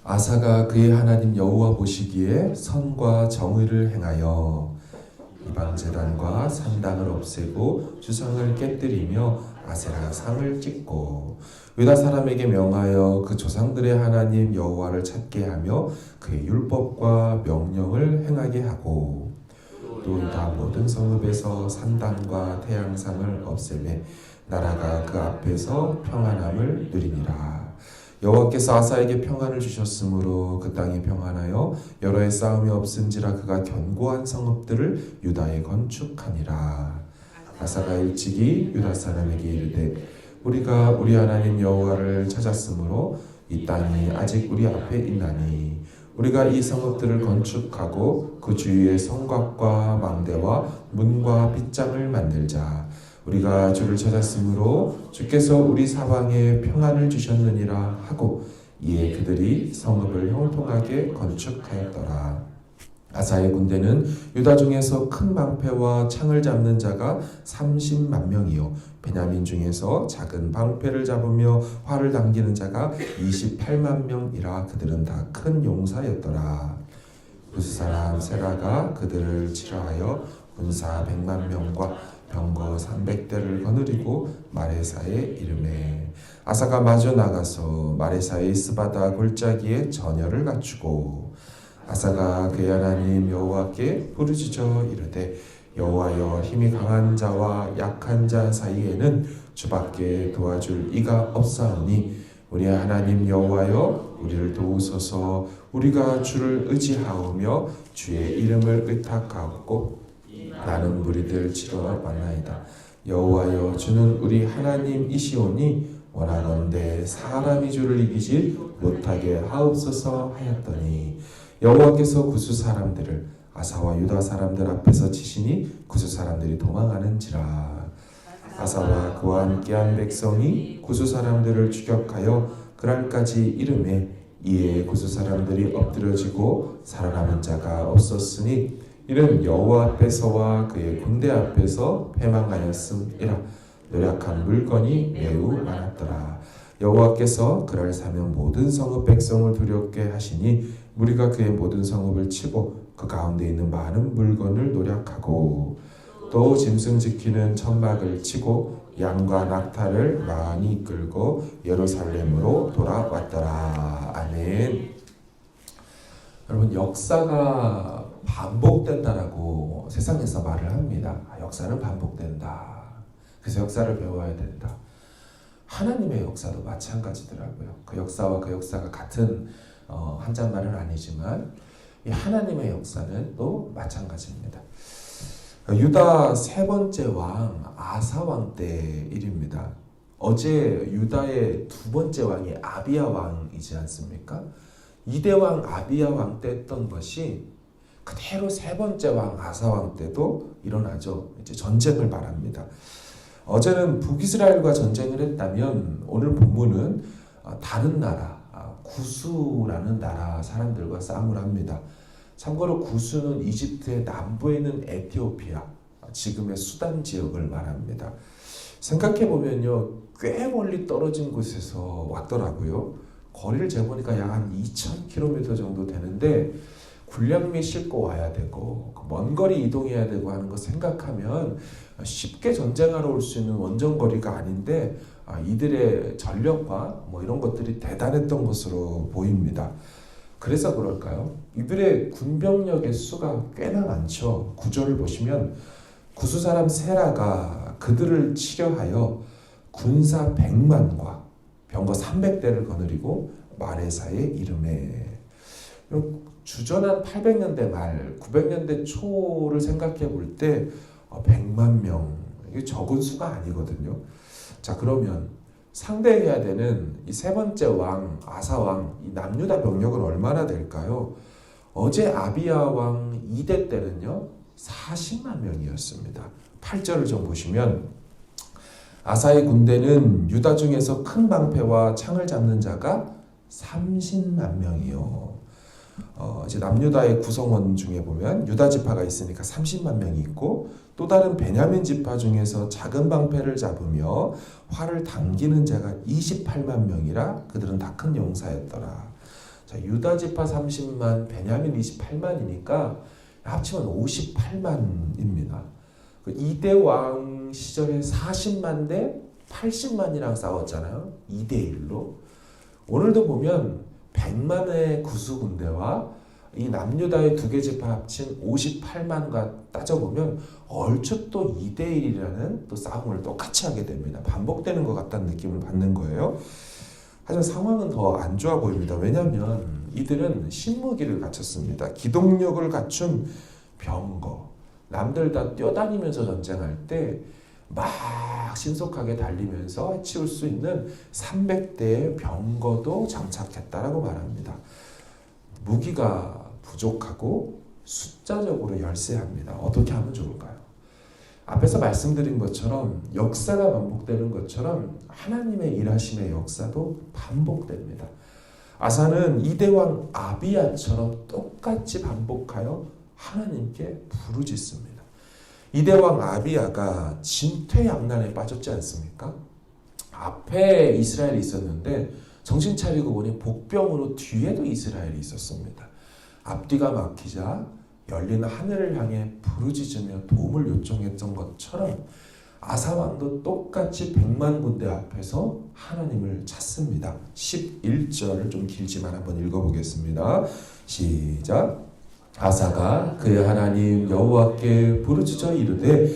아사가 그의 하나님 여호와 보시기에 선과 정의를 행하여 이방 제단과 산당을 없애고 주상을 깨뜨리며 아세라 상을 찍고 유다 사람에게 명하여 그 조상들의 하나님 여호와를 찾게 하며 그의 율법과 명령을 행하게 하고 또 유다 모든 성읍에서 산당과 태양상을 없애매 나라가 그 앞에서 평안함을 누리니라. 여호와께서 아사에게 평안을 주셨으므로 그 땅이 평안하여 여러 해 싸움이 없은지라 그가 견고한 성읍들을 유다에 건축하니라. 아사가 일찍이 유다 사람에게 이르되 우리가 우리 하나님 여호와를 찾았으므로 이 땅이 아직 우리 앞에 있나니 우리가 이 성읍들을 건축하고 그 주위에 성곽과 망대와 문과 빗장을 만들자. 우리가 주를 찾았으므로 주께서 우리 사방에 평안을 주셨느니라 하고 이에 그들이 성읍을 형통하게 건축하였더라. 아사의 군대는 유다 중에서 큰 방패와 창을 잡는 자가 30만 명이요 베냐민 중에서 작은 방패를 잡으며 활을 당기는 자가 28만 명이라 그들은 다 큰 용사였더라. 구스 사람 세라가 그들을 치러하여 군사 100만 명과 병거 300대를 거느리고 마레사에 이르매 아사가 마저 나가서 마레사의 스바다 골짜기에 전열을 갖추고 아사가 그의 하나님 여호와께 부르짖어 이르되 여호와여 힘이 강한 자와 약한 자 사이에는 주밖에 도와줄 이가 없사오니 우리 하나님 여호와여 우리를 도우소서. 우리가 주를 의지하오며 주의 이름을 의탁하고 나는 무리들 치러 만나이다. 여호와여 주는 우리 하나님이시오니 원하건대 사람이 주를 이기지 못하게 하옵소서 하였더니 여호와께서 구스 사람들을 아사와 유다 사람들 앞에서 치시니 구스 사람들이 도망하는지라. 아사와 그와 함께한 백성이 구스 사람들을 추격하여 그날까지 이르매 이에 구스 사람들이 엎드려지고 살아남은 자가 없었으니 이는 여호와 앞에서와 그의 군대 앞에서 패망하였음이라. 노력한 물건이 매우 많았더라. 여호와께서 그날 사면 모든 성읍 백성을 두렵게 하시니 무리가 그의 모든 성읍을 치고 그 가운데 있는 많은 물건을 노력하고 또 짐승 지키는 천막을 치고 양과 낙타를 많이 이끌고 예루살렘으로 돌아왔더라. 아멘. 여러분, 역사가 반복된다라고 세상에서 말을 합니다. 역사는 반복된다. 그래서 역사를 배워야 된다. 하나님의 역사도 마찬가지더라고요. 그 역사와 그 역사가 같은 한자말은 아니지만 이 하나님의 역사는 또 마찬가지입니다. 유다 세 번째 왕 아사 왕 때 일입니다. 어제 유다의 두 번째 왕이 아비야 왕이지 않습니까? 2대 왕 아비야 왕 때 했던 것이 그대로 세 번째 왕 아사 왕 때도 일어나죠. 이제 전쟁을 말합니다. 어제는 북이스라엘과 전쟁을 했다면 오늘 본문은 다른 나라 구스라는 나라 사람들과 싸움을 합니다. 참고로 구스는 이집트의 남부에 있는 에티오피아, 지금의 수단 지역을 말합니다. 생각해보면요, 꽤 멀리 떨어진 곳에서 왔더라고요. 거리를 재보니까 약 한 2,000km 정도 되는데 군량 및 싣고 와야 되고 먼 거리 이동해야 되고 하는 거 생각하면 쉽게 전쟁하러 올 수 있는 원정거리가 아닌데 이들의 전력과 이런 것들이 대단했던 것으로 보입니다. 그래서 그럴까요? 이들의 군병력의 수가 꽤나 많죠. 구절을 보시면 구스 사람 세라가 그들을 치려하여 군사 100만과 병거 300대를 거느리고 마레사에 이르매. 주전한 800년대 말 900년대 초를 생각해 볼 때 100만 명, 이게 적은 수가 아니거든요. 자, 그러면 상대해야 되는 이 세 번째 왕 아사 왕, 이 남유다 병력은 얼마나 될까요? 어제 아비야 왕 2대 때는요 40만 명이었습니다. 8절을 좀 보시면 아사의 군대는 유다 중에서 큰 방패와 창을 잡는 자가 30만 명이요. 이제 남유다의 구성원 중에 보면 유다 지파가 있으니까 30만 명이 있고 또 다른 베냐민 지파 중에서 작은 방패를 잡으며 활을 당기는 자가 28만 명이라 그들은 다 큰 용사였더라. 자, 유다 지파 30만, 베냐민 28만이니까 합치면 58만입니다. 그 2대 왕 시절에 40만 대 80만이랑 싸웠잖아요. 2대 1로. 오늘도 보면 100만의 구수 군대와 이 남유다의 두 개 지파 합친 58만과 따져보면 얼추 또 2대 1이라는 또 싸움을 똑같이 하게 됩니다. 반복되는 것 같다는 느낌을 받는 거예요. 하지만 상황은 더 안 좋아 보입니다. 왜냐하면 이들은 신무기를 갖췄습니다. 기동력을 갖춘 병거. 남들 다 뛰어다니면서 전쟁할 때 막 신속하게 달리면서 해치울 수 있는 300대의 병거도 장착했다라고 말합니다. 무기가 부족하고 숫자적으로 열세합니다. 어떻게 하면 좋을까요? 앞에서 말씀드린 것처럼 역사가 반복되는 것처럼 하나님의 일하심의 역사도 반복됩니다. 아사는 이대왕 아비야처럼 똑같이 반복하여 하나님께 부르짖습니다. 이대왕 아비야가 진퇴양난에 빠졌지 않습니까? 앞에 이스라엘이 있었는데 정신 차리고 보니 복병으로 뒤에도 이스라엘이 있었습니다. 앞뒤가 막히자 열린 하늘을 향해 부르짖으며 도움을 요청했던 것처럼 아사왕도 똑같이 100만 군대 앞에서 하나님을 찾습니다. 11절 좀 길지만 한번 읽어보겠습니다. 시작. 아사가 그의 하나님 여호와께 부르짖어 이르되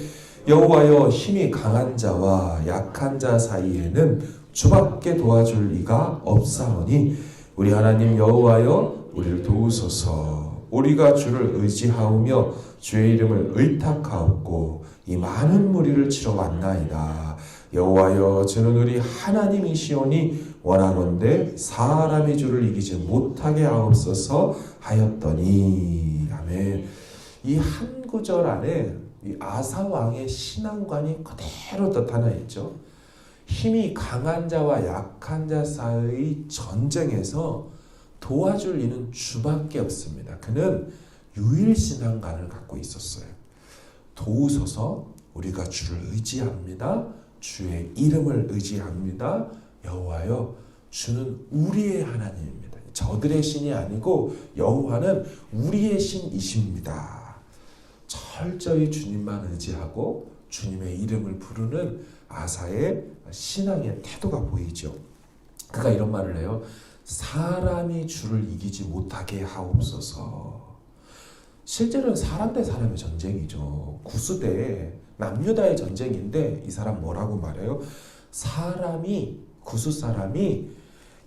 여호와여 힘이 강한 자와 약한 자 사이에는 주밖에 도와줄 이가 없사오니 우리 하나님 여호와여 우리를 도우소서. 우리가 주를 의지하오며 주의 이름을 의탁하옵고 이 많은 무리를 치러 왔나이다. 여호와여 주는 우리 하나님이시오니 원하건대 사람이 주를 이기지 못하게 하옵소서 하였더니. 아멘. 이 한 구절 안에 이 아사 왕의 신앙관이 그대로 나타나 있죠. 힘이 강한 자와 약한 자 사이의 전쟁에서 도와줄 이는 주밖에 없습니다. 그는 유일신앙관을 갖고 있었어요. 도우소서. 우리가 주를 의지합니다. 주의 이름을 의지합니다. 여호와여 주는 우리의 하나님입니다. 저들의 신이 아니고 여호와는 우리의 신이십니다. 철저히 주님만 의지하고 주님의 이름을 부르는 아사의 신앙의 태도가 보이죠. 그가 이런 말을 해요. 사람이 주를 이기지 못하게 하옵소서. 실제로는 사람 대 사람의 전쟁이죠. 구수대 남유다의 전쟁인데 이 사람 뭐라고 말해요? 구수 사람이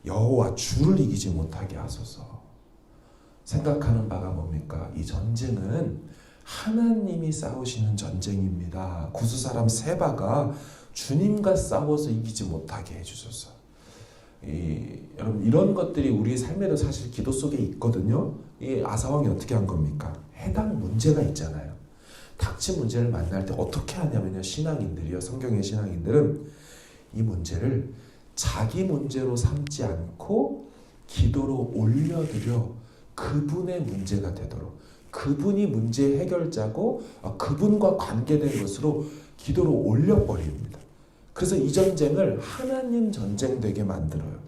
여호와 주를 이기지 못하게 하소서. 생각하는 바가 뭡니까? 이 전쟁은 하나님이 싸우시는 전쟁입니다. 구수 사람 세바가 주님과 싸워서 이기지 못하게 해주소서. 여러분 이런 것들이 우리 삶에도 사실 기도 속에 있거든요. 이 아사왕이 어떻게 한 겁니까? 해당 문제가 있잖아요. 닥친 문제를 만날 때 어떻게 하냐면요. 신앙인들이요. 성경의 신앙인들은 이 문제를 자기 문제로 삼지 않고 기도로 올려드려 그분의 문제가 되도록 그분이 문제 해결자고 그분과 관계된 것으로 기도로 올려버립니다. 그래서 이 전쟁을 하나님 전쟁 되게 만들어요.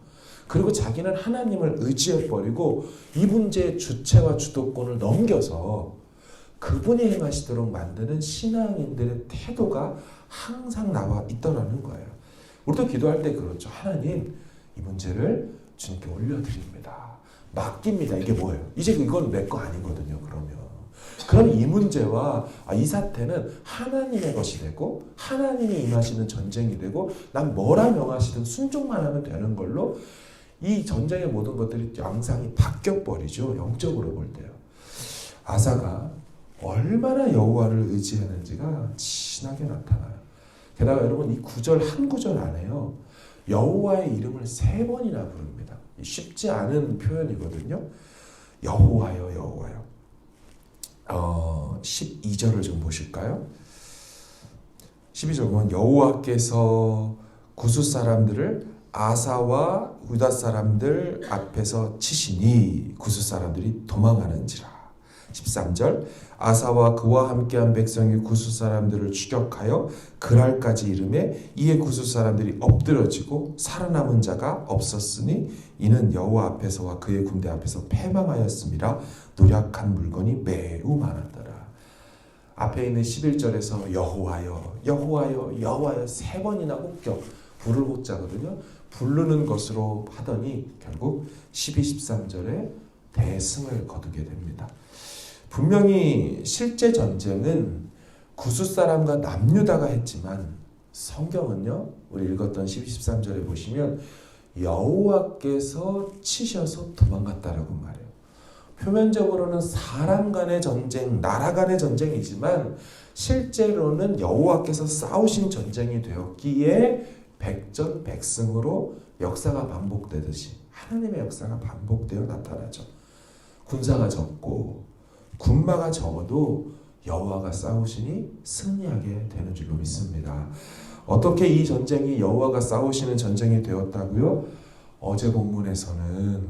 그리고 자기는 하나님을 의지해버리고 이 문제의 주체와 주도권을 넘겨서 그분이 행하시도록 만드는 신앙인들의 태도가 항상 나와 있더라는 거예요. 우리도 기도할 때 그렇죠. 하나님 이 문제를 주님께 올려드립니다. 맡깁니다. 이게 뭐예요? 이제 이건 내 거 아니거든요. 그럼 이 문제와 이 사태는 하나님의 것이 되고 하나님이 임하시는 전쟁이 되고 난 뭐라 명하시든 순종만 하면 되는 걸로 이 전쟁의 모든 것들이 양상이 바뀌어버리죠. 영적으로 볼 때요. 아사가 얼마나 여호와를 의지했는지가 진하게 나타나요. 게다가 여러분 이 구절 한 구절 안에요. 여호와의 이름을 3번이나 부릅니다. 쉽지 않은 표현이거든요. 여호와여 여호와여. 12절을 좀 보실까요? 12절 보면 여호와께서 구수 사람들을 아사와 유다 사람들 앞에서 치시니 구수 사람들이 도망하는지라. 13절 아사와 그와 함께한 백성이 구스 사람들을 추격하여 그랄까지 이르매 이에 구스 사람들이 엎드러지고 살아남은 자가 없었으니 이는 여호와 앞에서와 그의 군대 앞에서 패망하였음이라 노략한 물건이 매우 많았더라. 앞에 있는 11절에서 여호와여 여호와여 여호와여 3번이나 혹격 불을 혹자거든요. 부르는 것으로 하더니 결국 12, 13절에 대승을 거두게 됩니다. 분명히 실제 전쟁은 구스 사람과 남유다가 했지만 성경은요, 우리 읽었던 12, 13절에 보시면 여호와께서 치셔서 도망갔다라고 말해요. 표면적으로는 사람 간의 전쟁, 나라 간의 전쟁이지만 실제로는 여호와께서 싸우신 전쟁이 되었기에 백전백승으로 역사가 반복되듯이 하나님의 역사가 반복되어 나타나죠. 군사가 적고 군마가 적어도 여호와가 싸우시니 승리하게 되는 줄로 믿습니다. 어떻게 이 전쟁이 여호와가 싸우시는 전쟁이 되었다고요? 어제 본문에서는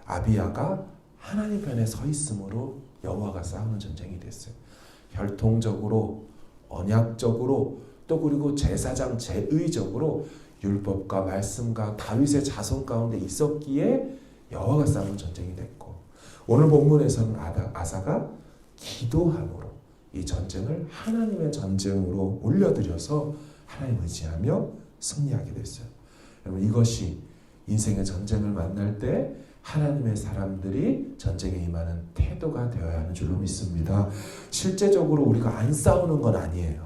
아비야가 하나님 편에 서 있으므로 여호와가 싸우는 전쟁이 됐어요. 혈통적으로, 언약적으로, 또 그리고 제사장 제의적으로 율법과 말씀과 다윗의 자손 가운데 있었기에 여호와가 싸우는 전쟁이 됐고, 오늘 본문에서는 아사가 기도함으로 이 전쟁을 하나님의 전쟁으로 올려드려서 하나님 의지하며 승리하게 됐어요. 여러분, 이것이 인생의 전쟁을 만날 때 하나님의 사람들이 전쟁에 임하는 태도가 되어야 하는 줄로 믿습니다. 실제적으로 우리가 안 싸우는 건 아니에요.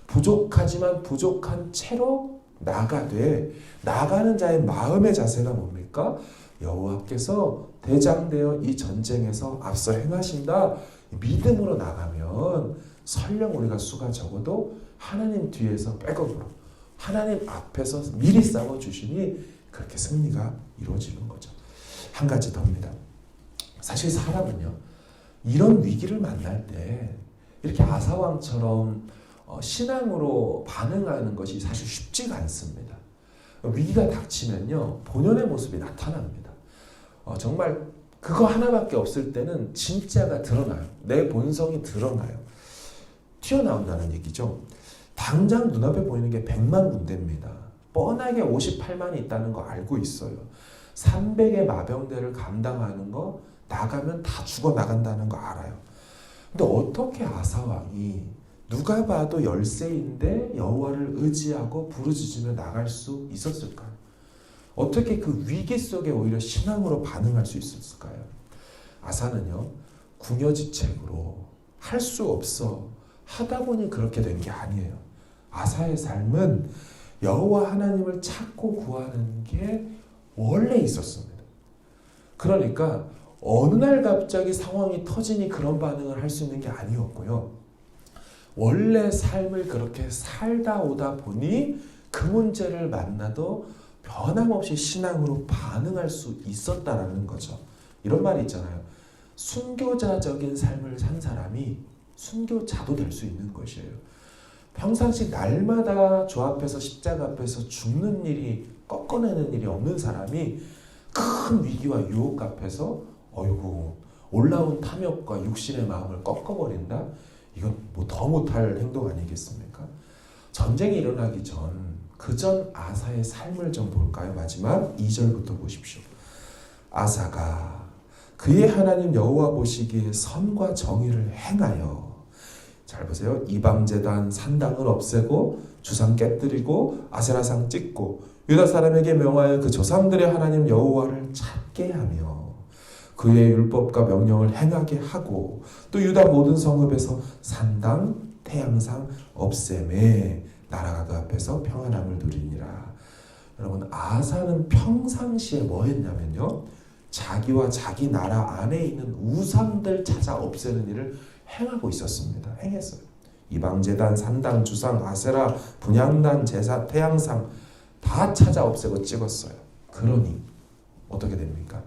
부족하지만 부족한 채로 나가되, 나가는 자의 마음의 자세가 뭡니까? 여호와께서 대장되어 이 전쟁에서 앞서 행하신다. 믿음으로 나가면 설령 우리가 수가 적어도 하나님 뒤에서 백업으로, 하나님 앞에서 미리 싸워주시니 그렇게 승리가 이루어지는 거죠. 한 가지 더입니다. 사실 사람은요, 이런 위기를 만날 때 이렇게 아사왕처럼 신앙으로 반응하는 것이 사실 쉽지가 않습니다. 위기가 닥치면요, 본연의 모습이 나타납니다. 정말 그거 하나밖에 없을 때는 진짜가 드러나요. 내 본성이 드러나요. 튀어나온다는 얘기죠. 당장 눈앞에 보이는 게 100만 군대입니다. 뻔하게 58만이 있다는 거 알고 있어요. 300의 마병대를 감당하는 거, 나가면 다 죽어나간다는 거 알아요. 근데 어떻게 아사왕이 누가 봐도 열세인데 여호와를 의지하고 부르짖으며 나갈 수 있었을까요? 어떻게 그 위기 속에 오히려 신앙으로 반응할 수 있었을까요? 아사는요, 궁여지책으로 할 수 없어 하다 보니 그렇게 된 게 아니에요. 아사의 삶은 여호와 하나님을 찾고 구하는 게 원래 있었습니다. 그러니까 어느 날 갑자기 상황이 터지니 그런 반응을 할 수 있는 게 아니었고요. 원래 삶을 그렇게 살다 오다 보니 그 문제를 만나도 변함없이 신앙으로 반응할 수 있었다라는 거죠. 이런 말이 있잖아요. 순교자적인 삶을 산 사람이 순교자도 될 수 있는 것이에요. 평상시 날마다 주 앞에서 십자가 앞에서 죽는 일이, 꺾어내는 일이 없는 사람이 큰 위기와 유혹 앞에서 어이구 올라온 탐욕과 육신의 마음을 꺾어버린다? 이건 뭐 더 못할 행동 아니겠습니까? 전쟁이 일어나기 전, 그 전 아사의 삶을 좀 볼까요? 마지막 2절부터 보십시오. 아사가 그의 하나님 여호와 보시기에 선과 정의를 행하여, 잘 보세요. 이방제단 산당을 없애고 주상 깨뜨리고 아세라상 찍고 유다 사람에게 명하여 그 조상들의 하나님 여호와를 찾게 하며 그의 율법과 명령을 행하게 하고 또 유다 모든 성읍에서 산당, 태양상 없애매 나라가 그 앞에서 평안함을 누리니라. 여러분, 아사는 평상시에 뭐 했냐면요, 자기와 자기 나라 안에 있는 우상들 찾아 없애는 일을 행하고 있었습니다. 행했어요. 이방제단, 산당, 주상, 아세라, 분향단, 제사, 태양상 다 찾아 없애고 찍었어요. 그러니 어떻게 됩니까?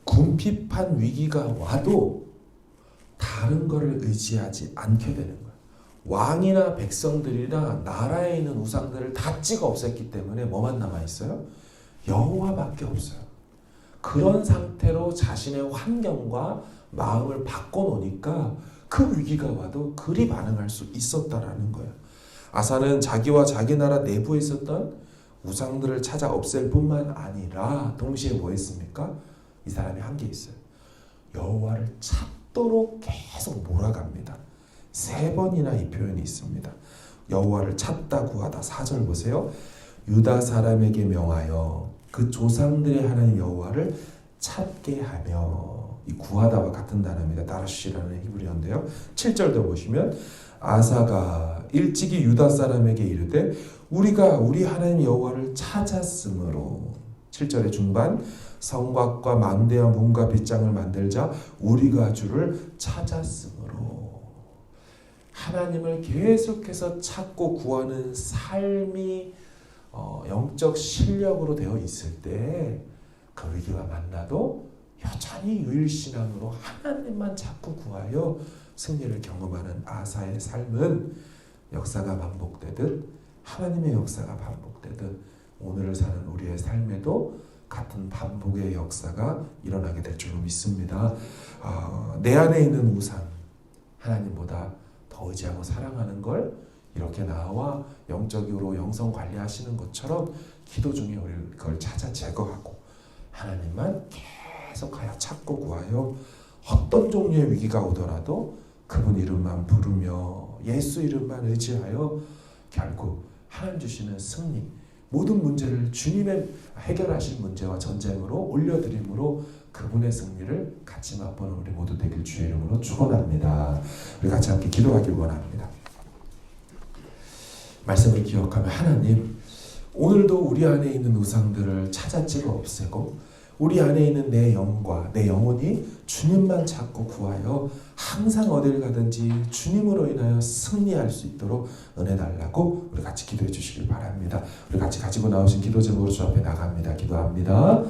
궁핍한 위기가 와도 다른 것을 의지하지 않게 되는 거예요. 왕이나 백성들이나 나라에 있는 우상들을 다 찍어 없앴기 때문에 뭐만 남아있어요? 여호와밖에 없어요. 그런 상태로 자신의 환경과 마음을 바꿔놓으니까 그 위기가 와도 그리 반응할 수 있었다라는 거예요. 아사는 자기와 자기 나라 내부에 있었던 우상들을 찾아 없앨 뿐만 아니라 동시에 뭐 했습니까? 이 사람이 한 게 있어요. 여호와를 찾도록 계속 몰아갑니다. 3번이나 이 표현이 있습니다. 여호와를 찾다 구하다. 4절 보세요. 유다 사람에게 명하여 그 조상들의 하나님 여호와를 찾게 하며. 이 구하다와 같은 단어입니다. 다르시라는 히브리어인데요. 7절도 보시면 아사가 일찍이 유다 사람에게 이르되 우리가 우리 하나님 여호와를 찾았으므로. 7절의 중반 성곽과 망대와 문과 빗장을 만들자 우리가 주를 찾았으므로. 하나님을 계속해서 찾고 구하는 삶이 영적 실력으로 되어 있을 때 그 위기가 만나도 여전히 유일신앙으로 하나님만 자꾸 구하여 승리를 경험하는 아사의 삶은 역사가 반복되듯 하나님의 역사가 반복되듯 오늘을 사는 우리의 삶에도 같은 반복의 역사가 일어나게 될 줄로 믿습니다. 내 안에 있는 우상 하나님보다 더 의지하고 사랑하는 걸 이렇게 나와 영적으로 영성 관리하시는 것처럼 기도 중에 우리 그걸 찾아 제거하고 하나님만 계속하여 찾고 구하여 어떤 종류의 위기가 오더라도 그분 이름만 부르며 예수 이름만 의지하여 결국 하나님 주시는 승리, 모든 문제를 주님의 해결하신 문제와 전쟁으로 올려드림으로 그분의 승리를 같이 맛보는 우리 모두 되길 주의 이름으로 축원합니다. 우리 같이 함께 기도하길 원합니다. 말씀을 기억하며 하나님, 오늘도 우리 안에 있는 우상들을 찾아 찍어 없애고 우리 안에 있는 내 영과 내 영혼이 주님만 찾고 구하여 항상 어딜 가든지 주님으로 인하여 승리할 수 있도록 은혜 달라고 우리 같이 기도해 주시길 바랍니다. 우리 같이 가지고 나오신 기도 제목으로 주 앞에 나갑니다. 기도합니다.